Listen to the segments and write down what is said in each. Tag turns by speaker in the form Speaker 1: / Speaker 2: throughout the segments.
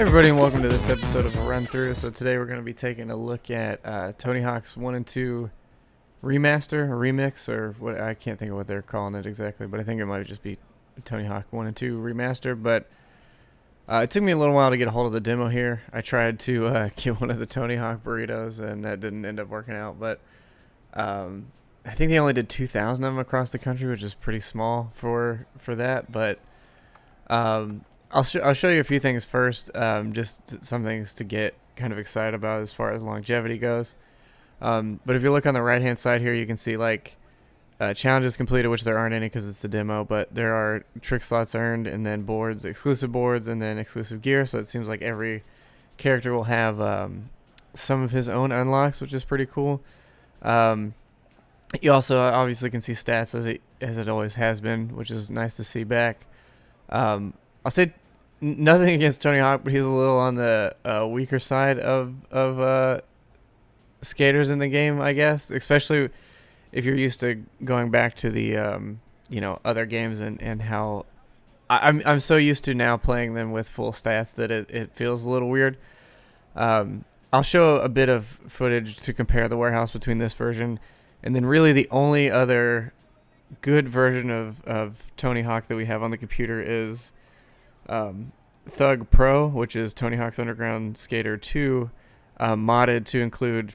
Speaker 1: Hey everybody, and welcome to this episode of a Run Through. So today we're going to be taking a look at Tony Hawk's 1 and 2 remaster, or remix, or what, I can't think of what they're calling it exactly, but I think it might just be Tony Hawk 1 and 2 remaster. But it took me a little while to get a hold of the demo here. I tried to get one of the Tony Hawk burritos, and that didn't end up working out. But I think they only did 2,000 of them across the country, which is pretty small for that. But I'll show you a few things first, just some things to get kind of excited about as far as longevity goes. But if you look on the right hand side here, you can see like challenges completed, which there aren't any because it's the demo, but there are trick slots earned, and then boards, exclusive boards, and then exclusive gear. So it seems like every character will have some of his own unlocks, which is pretty cool. You also obviously can see stats as it always has been, which is nice to see back. I'll say nothing against Tony Hawk, but he's a little on the weaker side of skaters in the game, I guess. Especially if you're used to going back to the other games and how I'm so used to now playing them with full stats that it feels a little weird. I'll show a bit of footage to compare the warehouse between this version and then really the only other good version of Tony Hawk that we have on the computer is T.h.u.g Pro, which is Tony Hawk's Underground Skater 2, modded to include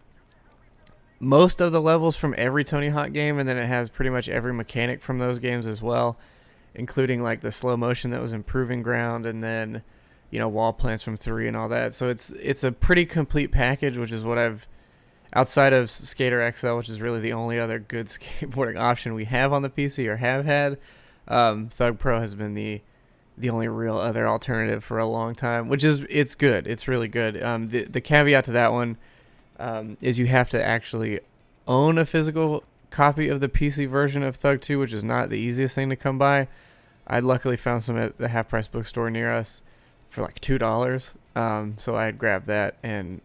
Speaker 1: most of the levels from every Tony Hawk game, and then it has pretty much every mechanic from those games as well, including like the slow motion that was in Proving Ground, and then wall plants from 3 and all that. So it's a pretty complete package, which is what I've, outside of Skater XL, which is really the only other good skateboarding option we have on the PC or have had. T.h.u.g Pro has been the only real other alternative for a long time, which is, it's good. It's really good. The caveat to that one is you have to actually own a physical copy of the PC version of T.h.u.g 2, which is not the easiest thing to come by. I luckily found some at the half price bookstore near us for like $2. So I had grabbed that, and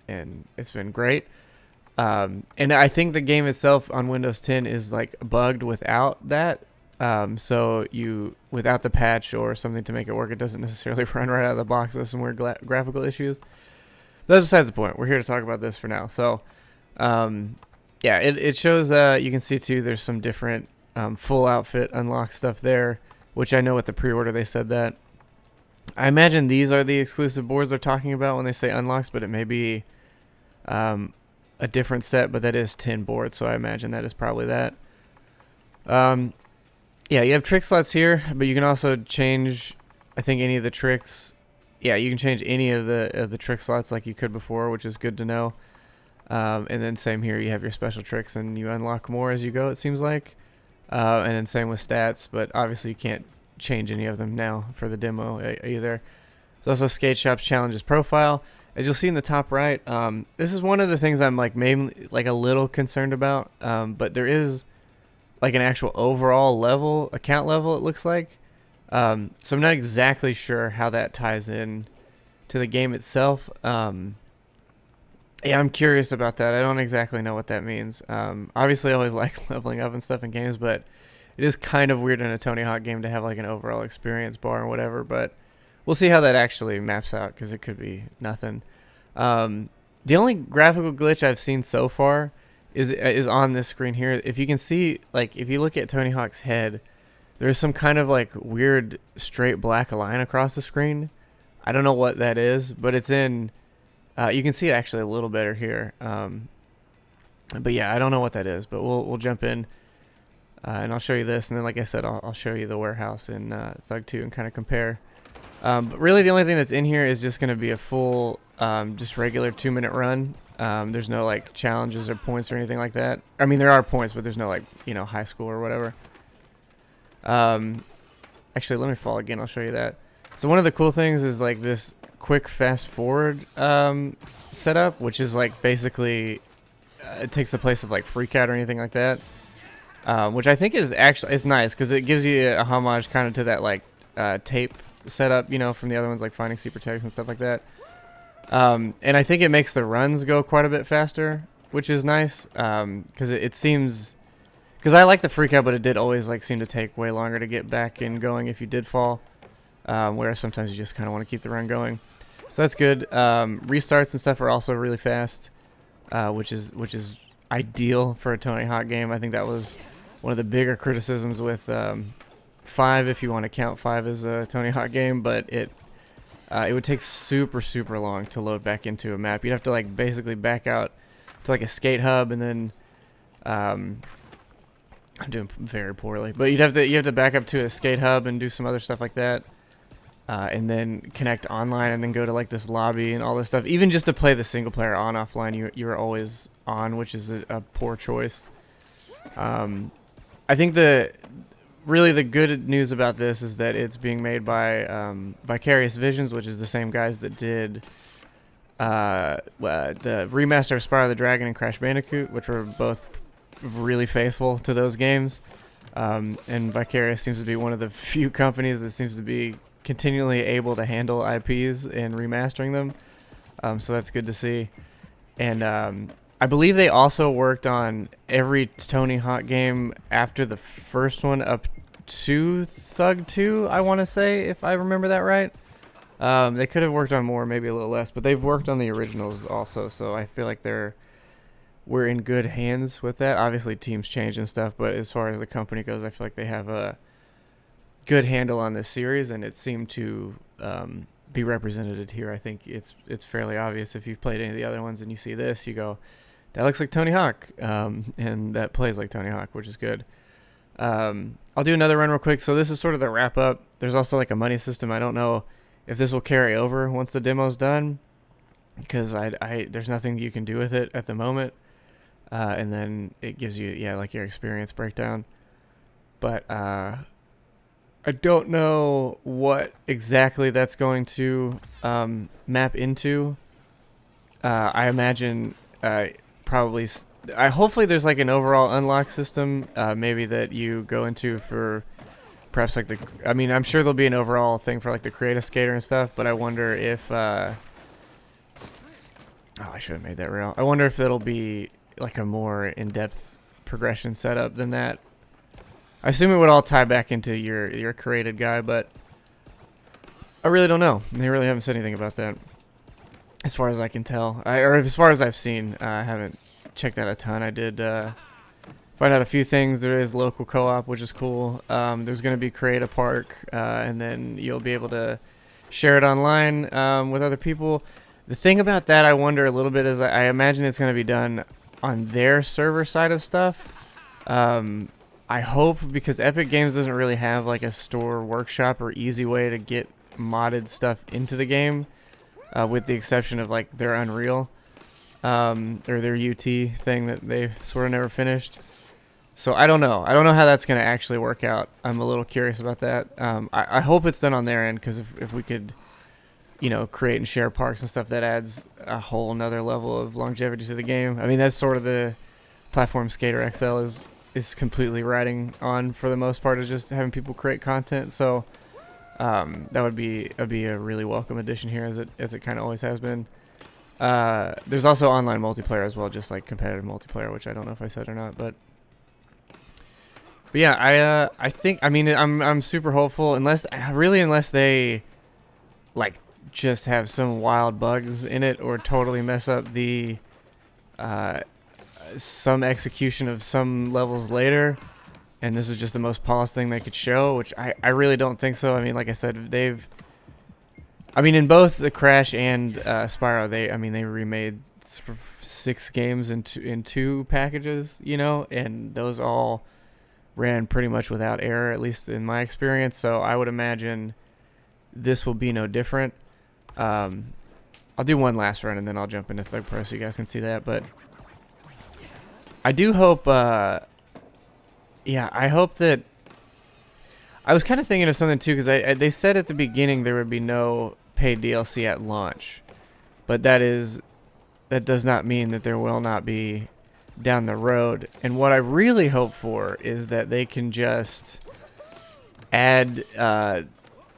Speaker 1: it's been great. And I think the game itself on Windows 10 is like bugged without that. So without the patch or something to make it work, it doesn't necessarily run right out of the box. There's some weird graphical issues. But that's besides the point. We're here to talk about this for now. So, it shows, you can see too, there's some different, full outfit unlock stuff there, which I know with the pre-order they said that. I imagine these are the exclusive boards they're talking about when they say unlocks, but it may be, a different set, but that is 10 boards. So I imagine that is probably that. Yeah, you have trick slots here, but you can also change, I think, any of the tricks. Yeah, you can change any of the trick slots like you could before, which is good to know. And then same here, you have your special tricks, and you unlock more as you go, it seems like. And then same with stats, but obviously you can't change any of them now for the demo either. There's also Skate Shop's Challenges profile. As you'll see in the top right, this is one of the things I'm maybe a little concerned about, but there is like an actual overall account level, it looks like. So I'm not exactly sure how that ties in to the game itself. I'm curious about that. I don't exactly know what that means. Obviously I always like leveling up and stuff in games, but it is kind of weird in a Tony Hawk game to have like an overall experience bar or whatever, but we'll see how that actually maps out, because it could be nothing. The only graphical glitch I've seen so far is on this screen here. If you can see, like, if you look at Tony Hawk's head, there's some kind of like weird straight black line across the screen. I don't know what that is, but it's in, you can see it actually a little better here. But yeah, I don't know what that is, but we'll jump in, and I'll show you this. And then, like I said, I'll show you the warehouse in T.h.u.g 2 and kind of compare. But really the only thing that's in here is just going to be a full, just regular 2-minute run. There's no like challenges or points or anything like that. I mean, there are points, but there's no like, high school or whatever. Actually, let me fall again. I'll show you that. So one of the cool things is like this quick fast forward, setup, which is like basically, it takes the place of like Freak Out or anything like that. Which I think is actually, it's nice because it gives you a homage kind of to that like, tape setup, from the other ones like Finding Secret Tags and stuff like that. And I think it makes the runs go quite a bit faster, which is nice, because it seems, because I like the Freak Out, but it did always like seem to take way longer to get back in going if you did fall, whereas sometimes you just kind of want to keep the run going. So that's good. Restarts and stuff are also really fast, which is ideal for a Tony Hawk game. I think that was one of the bigger criticisms with 5, if you want to count 5 as a Tony Hawk game, but it would take super long to load back into a map. You'd have to like basically back out to like a skate hub, and then I'm doing very poorly, but you have to back up to a skate hub and do some other stuff like that, and then connect online, and then go to like this lobby and all this stuff. Even just to play the single player on offline, you're always on, which is a poor choice. I think really the good news about this is that it's being made by Vicarious Visions, which is the same guys that did the remaster of Spyro the Dragon and Crash Bandicoot, which were both really faithful to those games. And Vicarious seems to be one of the few companies that seems to be continually able to handle IPs and remastering them. So that's good to see. And I believe they also worked on every Tony Hawk game after the first one up to Thug 2, I want to say, if I remember that right. They could have worked on more, maybe a little less, but they've worked on the originals also, so I feel like we're in good hands with that. Obviously, teams change and stuff, but as far as the company goes, I feel like they have a good handle on this series, and it seemed to be represented here. I think it's fairly obvious if you've played any of the other ones and you see this, you go, that looks like Tony Hawk, and that plays like Tony Hawk, which is good. I'll do another run real quick. So this is sort of the wrap up. There's also like a money system. I don't know if this will carry over once the demo's done, because there's nothing you can do with it at the moment. And then it gives you, like your experience breakdown. But I don't know what exactly that's going to map into. I imagine probably... hopefully there's like an overall unlock system, maybe that you go into for perhaps like I'm sure there'll be an overall thing for like the creative skater and stuff, but I wonder if I should have made that real. I wonder if that'll be like a more in-depth progression setup than that. I assume it would all tie back into your created guy, but I really don't know. They really haven't said anything about that as far as I can tell, or as far as I've seen. I haven't checked out a ton. I did find out a few things. There is local co-op, which is cool. There's going to be Create a Park, and then you'll be able to share it online with other people. The thing about that I wonder a little bit is I imagine it's going to be done on their server side of stuff. I hope, because Epic Games doesn't really have like a store workshop or easy way to get modded stuff into the game, with the exception of like their Unreal. Or their UT thing that they sort of never finished. So I don't know. I don't know how that's going to actually work out. I'm a little curious about that. I hope it's done on their end, because if we could, create and share parks and stuff, that adds a whole nother level of longevity to the game. I mean, that's sort of the platform Skater XL is completely riding on, for the most part, is just having people create content. So that would be a really welcome addition here, as it kind of always has been. There's also online multiplayer as well, just like competitive multiplayer, which I don't know if I said or not, but yeah, I think, I'm super hopeful, unless they like just have some wild bugs in it or totally mess up the some execution of some levels later, and this was just the most polished thing they could show, which I really don't think so. I mean, like I said, in both the Crash and Spyro, they remade 6 games in two packages, and those all ran pretty much without error, at least in my experience. So I would imagine this will be no different. I'll do one last run and then I'll jump into Thug Pro so you guys can see that. But I do hope, I hope that... I was kind of thinking of something too, because they said at the beginning there would be no paid DLC at launch, but that does not mean that there will not be down the road. And what I really hope for is that they can just add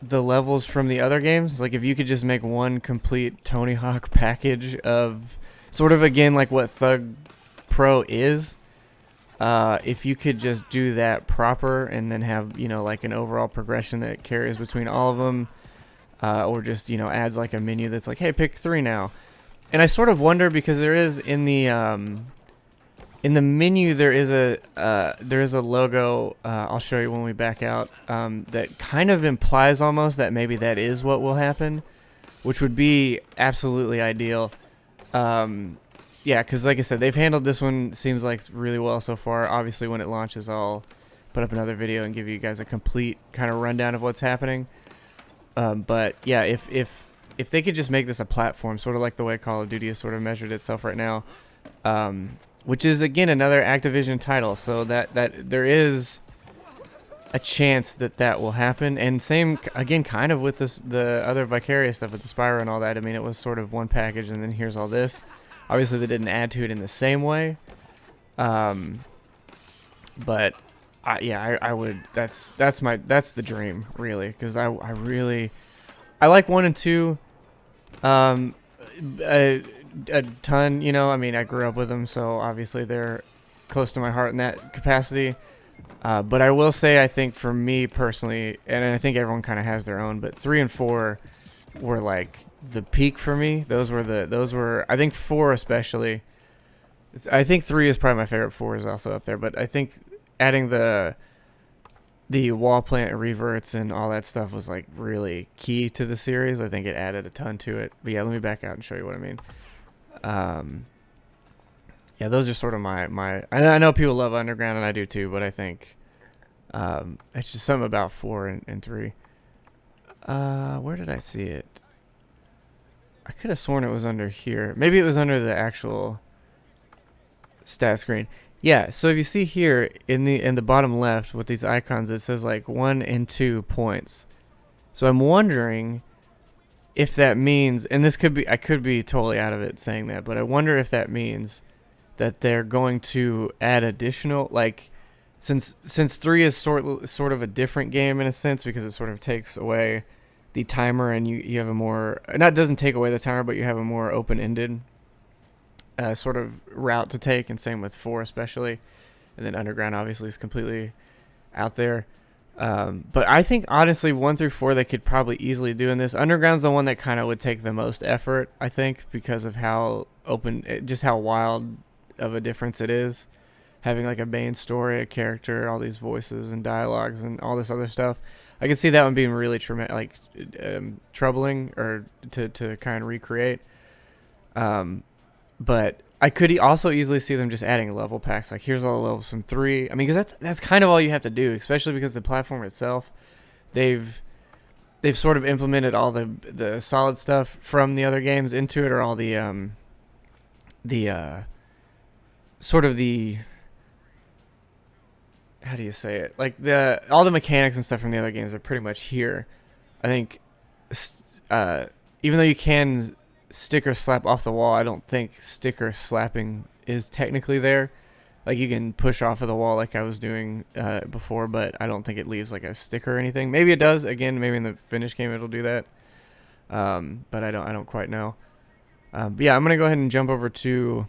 Speaker 1: the levels from the other games. Like if you could just make one complete Tony Hawk package of sort of, again, like what Thug Pro is. If you could just do that proper and then have, like an overall progression that carries between all of them, or just, you know, adds like a menu that's like, hey, pick 3 now. And I sort of wonder, because there is in the menu there is a logo. I'll show you when we back out. That kind of implies almost that maybe that is what will happen, which would be absolutely ideal. Yeah, because like I said, they've handled this one, seems like, really well so far. Obviously, when it launches, I'll put up another video and give you guys a complete kind of rundown of what's happening. But yeah, if they could just make this a platform, sort of like the way Call of Duty has sort of measured itself right now, which is again another Activision title, so that there is a chance that will happen. And same again, kind of with the other Vicarious stuff with the Spyro and all that. I mean, it was sort of one package, and then here's all this. Obviously, they didn't add to it in the same way, but I would. That's the dream, really, because I like 1 and 2 a ton. You know, I mean, I grew up with them, so obviously they're close to my heart in that capacity. But I will say, I think for me personally, and I think everyone kind of has their own, but 3 and 4 were like the peak for me. Those were I think 4 especially. I think 3 is probably my favorite. 4 is also up there, but I think adding the wall plant reverts and all that stuff was like really key to the series. I think it added a ton to it. But yeah, let me back out and show you what I mean. Yeah, those are sort of my I know people love Underground, and I do too, but I think it's just something about 4 and 3. Where did I see it? I could have sworn it was under here. Maybe it was under the actual stat screen. Yeah, so if you see here in the bottom left with these icons, it says like 1 and 2 points. So I'm wondering if that means, and this could be, I could be totally out of it saying that, but I wonder if that means that they're going to add additional, like, since 3 is sort of a different game in a sense, because it sort of takes away the timer, and you have a more, not doesn't take away the timer, but you have a more open-ended sort of route to take, and same with 4 especially. And then Underground obviously is completely out there. But I think honestly 1 through 4 they could probably easily do in this. Underground's the one that kind of would take the most effort, I think, because of how open, just how wild of a difference it is, having like a main story, a character, all these voices and dialogues and all this other stuff. I could see that one being really troubling, or to kind of recreate. But I could also easily see them just adding level packs. Like, here's all the levels from 3. I mean, because that's kind of all you have to do, especially because the platform itself, they've sort of implemented all the solid stuff from the other games into it, or all the sort of the, how do you say it? Like all the mechanics and stuff from the other games are pretty much here. I think, even though you can sticker slap off the wall, I don't think sticker slapping is technically there. Like, you can push off of the wall like I was doing before, but I don't think it leaves like a sticker or anything. Maybe it does. Again, maybe in the finished game it'll do that. But I don't quite know. But yeah, I'm gonna go ahead and jump over to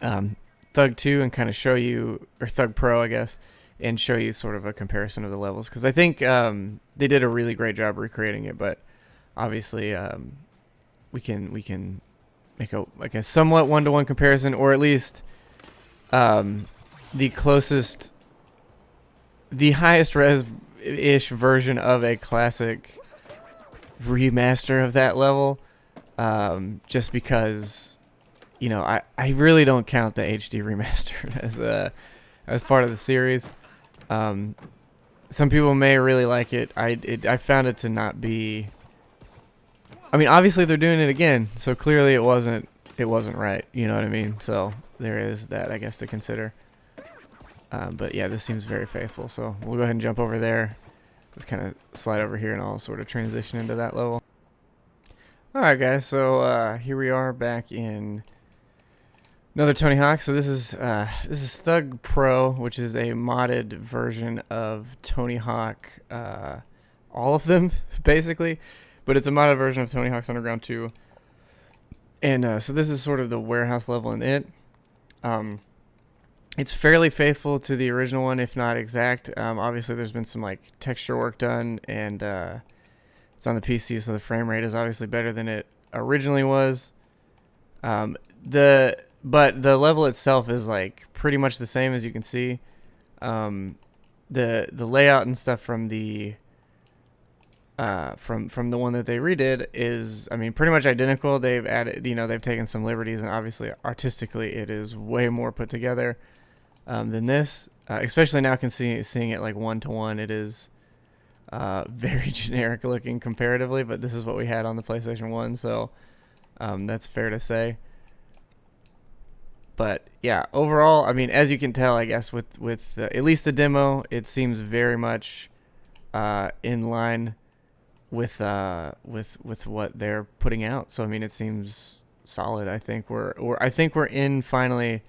Speaker 1: Thug 2 and kind of show you, or Thug Pro, I guess, and show you sort of a comparison of the levels, because I think they did a really great job recreating it. But obviously, we can make a somewhat 1-to-1 comparison, or at least the closest, the highest res-ish version of a classic remaster of that level, just because, you know, I really don't count the HD remaster as part of the series. Some people may really like it. I found it to not be, I mean, obviously they're doing it again, so clearly it wasn't right, you know what I mean? So there is that, I guess, to consider. But yeah, this seems very faithful, so we'll go ahead and jump over there. Let's kind of slide over here and I'll sort of transition into that level. Alright guys, so here we are back in another Tony Hawk. So this is Thug Pro, which is a modded version of Tony Hawk, all of them basically, but it's a modded version of Tony Hawk's Underground 2. And so this is sort of the warehouse level in it. It's fairly faithful to the original one, if not exact. Obviously there's been some like texture work done, and It's on the PC, so the frame rate is obviously better than it originally was. But the level itself is like pretty much the same, as you can see. The layout and stuff from the from the one that they redid is, I mean, pretty much identical. They've added, they've taken some liberties, and obviously artistically it is way more put together than this. Especially now, seeing it like 1-to-1, it is very generic looking comparatively, but this is what we had on the PlayStation 1, so that's fair to say. But yeah, overall, I mean, as you can tell, I guess with at least the demo, it seems very much in line with what they're putting out. So I mean, it seems solid. I think we're in finally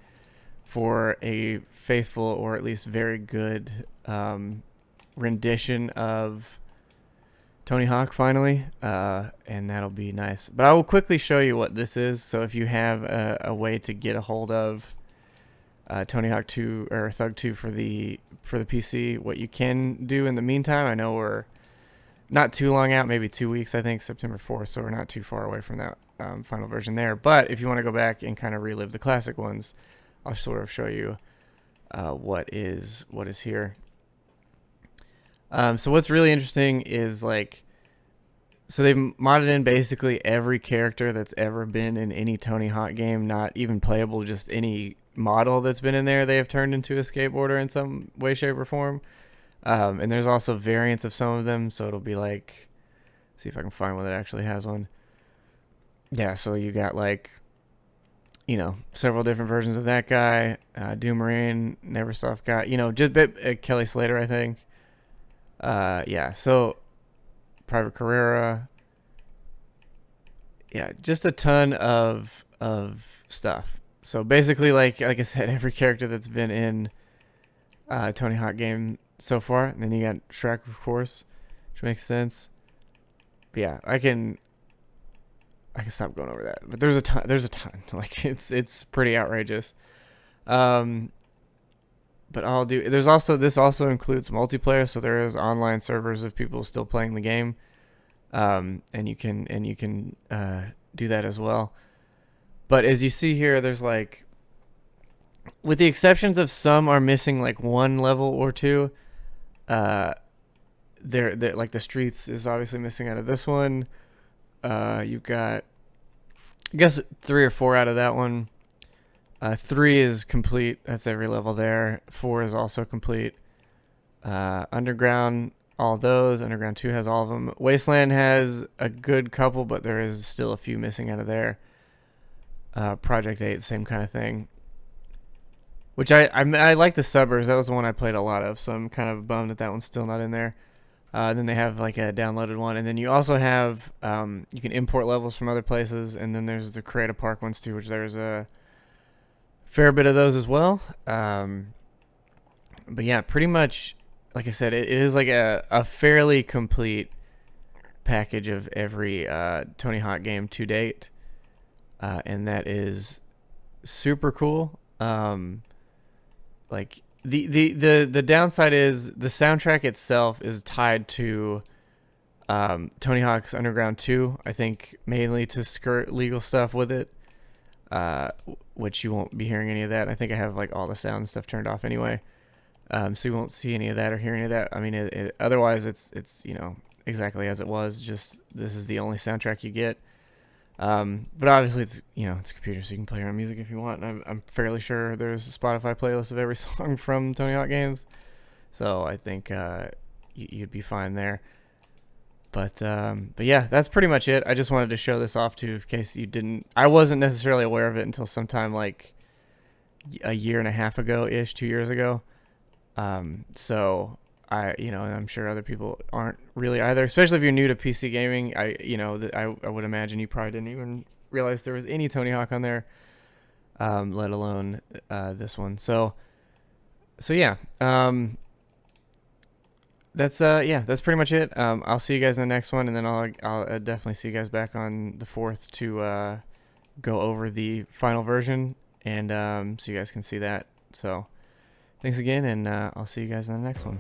Speaker 1: for a faithful, or at least very good rendition of Tony Hawk finally, and that'll be nice. But I will quickly show you what this is. So if you have a way to get a hold of Tony Hawk 2 or Thug 2 for the PC, what you can do in the meantime, I know we're not too long out, maybe 2 weeks, I think, September 4th, so we're not too far away from that final version there. But if you want to go back and kind of relive the classic ones, I'll sort of show you what is here. So what's really interesting is, like, so they've modded in basically every character that's ever been in any Tony Hawk game, not even playable, just any model that's been in there they have turned into a skateboarder in some way, shape, or form. And there's also variants of some of them, so it'll be like, see if I can find one that actually has one. Yeah, so you got like, several different versions of that guy, Doomarine, Neversoft guy, just Kelly Slater, I think. Yeah, so Private Carrera. Yeah, just a ton of stuff. So basically, like I said, every character that's been in Tony Hawk game so far. And then you got Shrek, of course, which makes sense. But yeah, I can stop going over that. But there's a ton. Like, it's pretty outrageous. But I'll do. This also includes multiplayer, so there is online servers of people still playing the game, and you can do that as well. But as you see here, there's like, with the exceptions of some are missing like one level or two. They're like, the streets is obviously missing out of this one. You've got, I guess, 3 or 4 out of that one. 3 is complete. That's every level there. 4 is also complete. Underground, all those. Underground 2 has all of them. Wasteland has a good couple, but there is still a few missing out of there. Project 8, same kind of thing. Which I like the suburbs. That was the one I played a lot of, so I'm kind of bummed that one's still not in there. Then they have like a downloaded one, and then you also have you can import levels from other places, and then there's the Create a Park ones too, which there's a fair bit of those as well. But yeah, pretty much, like I said, it is like a fairly complete package of every Tony Hawk game to date, and that is super cool. Like, the downside is the soundtrack itself is tied to Tony Hawk's Underground 2, I think, mainly to skirt legal stuff with it, which you won't be hearing any of that. I think I have like all the sound and stuff turned off anyway, so you won't see any of that or hear any of that. I mean, otherwise it's exactly as it was, just this is the only soundtrack you get. But obviously it's it's a computer, so you can play your own music if you want. And I'm fairly sure there's a Spotify playlist of every song from Tony Hawk games, so I think you'd be fine there. But yeah, that's pretty much it. I just wanted to show this off too, in case you didn't. I wasn't necessarily aware of it until sometime like a year and a half ago ish, 2 years ago. So and I'm sure other people aren't really either, especially if you're new to PC gaming. I would imagine you probably didn't even realize there was any Tony Hawk on there, let alone this one. So yeah, that's pretty much it. I'll see you guys in the next one, and then I'll definitely see you guys back on the 4th to go over the final version, and so you guys can see that. So thanks again, and I'll see you guys in the next one.